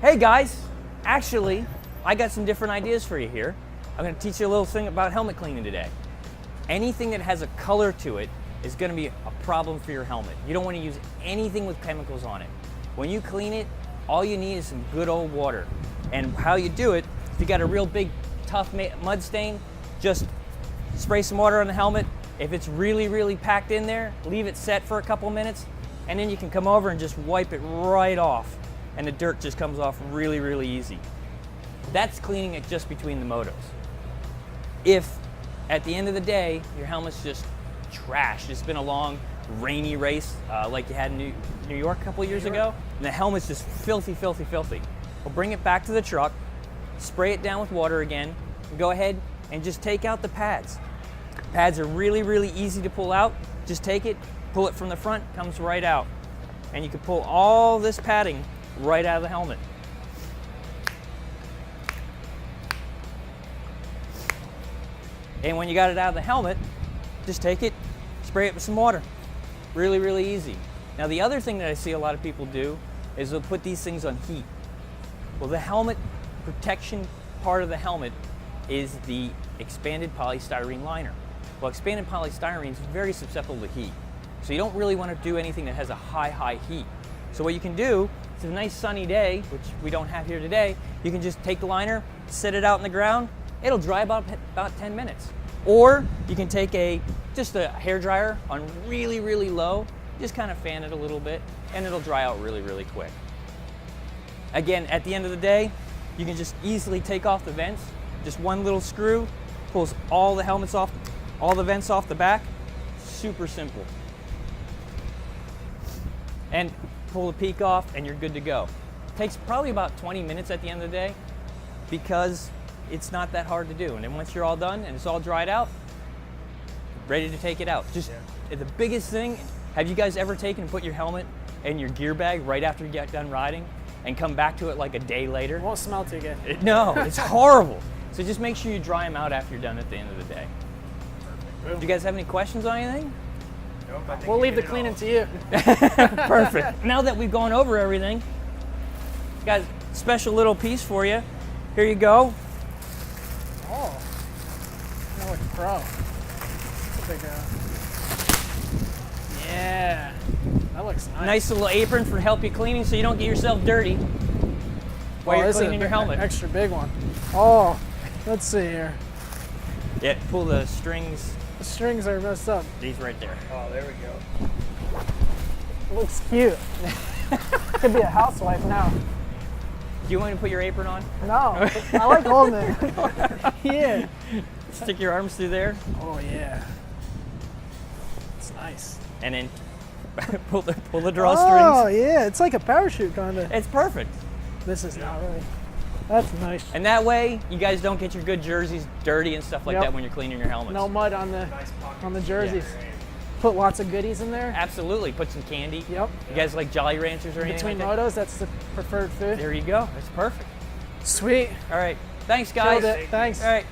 Hey guys, actually, I got some different ideas for you here. I'm gonna teach you a little thing about helmet cleaning today. Anything that has a color to it is gonna be a problem for your helmet. You don't wanna use anything with chemicals on it. When you clean it, all you need is some good old water. And how you do it, if you got a real big, tough mud stain, just spray some water on the helmet. If it's really, really packed in there, leave it set for a couple minutes, and then you can come over and just wipe it right off. And the dirt just comes off really, really easy. That's cleaning it just between the motos. If at the end of the day, your helmet's just trashed, it's been a long, rainy race like you had in New York a couple years ago, and the helmet's just filthy, filthy, filthy. We'll bring it back to the truck, spray it down with water again, and go ahead and just take out the pads. Pads are really, really easy to pull out. Just take it, pull it from the front, comes right out. And you can pull all this padding right out of the helmet. And when you got it out of the helmet, just take it, spray it with some water. Really, really easy. Now the other thing that I see a lot of people do is they'll put these things on heat. Well, the helmet protection part of the helmet is the expanded polystyrene liner. Well, expanded polystyrene is very susceptible to heat. So you don't really want to do anything that has a high heat. So what you can do, it's a nice sunny day, which we don't have here today, you can just take the liner, set it out in the ground, it'll dry about 10 minutes. Or you can take just a hair dryer on really, really low, just kind of fan it a little bit, and it'll dry out really, really quick. Again, at the end of the day, you can just easily take off the vents. Just one little screw pulls all the helmets off, all the vents off the back. Super simple. And pull the peak off and you're good to go. Takes probably about 20 minutes at the end of the day because it's not that hard to do. And then once you're all done and it's all dried out, ready to take it out. Just the biggest thing, have you guys ever taken and put your helmet in your gear bag right after you get done riding and come back to it like a day later? It won't smell too good. No, it's horrible. So just make sure you dry them out after you're done at the end of the day. Do you guys have any questions on anything? Nope, we'll leave the cleaning to you. Perfect. Now that we've gone over everything, got a special little piece for you. Here you go. Oh, I look pro. Yeah, that looks nice. Nice little apron for help you cleaning so you don't get yourself dirty while you're cleaning your helmet. Extra big one. Oh, let's see here. Yeah, pull the strings. The strings are messed up. These right there. Oh, there we go. Looks cute. Could be a housewife now. Do you want me to put your apron on? No, I like holding it. Yeah. Stick your arms through there. Oh yeah. It's nice. And then pull the drawstrings. Oh yeah, it's like a parachute kind of. It's perfect. This is not really. That's nice. And that way, you guys don't get your good jerseys dirty and stuff like that when you're cleaning your helmets. No mud on the jerseys. Yeah. Put lots of goodies in there. Absolutely. Put some candy. Yep. You guys like Jolly Ranchers or anything Between like that? motos, that's the preferred food. There you go. That's perfect. Sweet. All right. Thanks, guys. Killed it. Thanks. All right.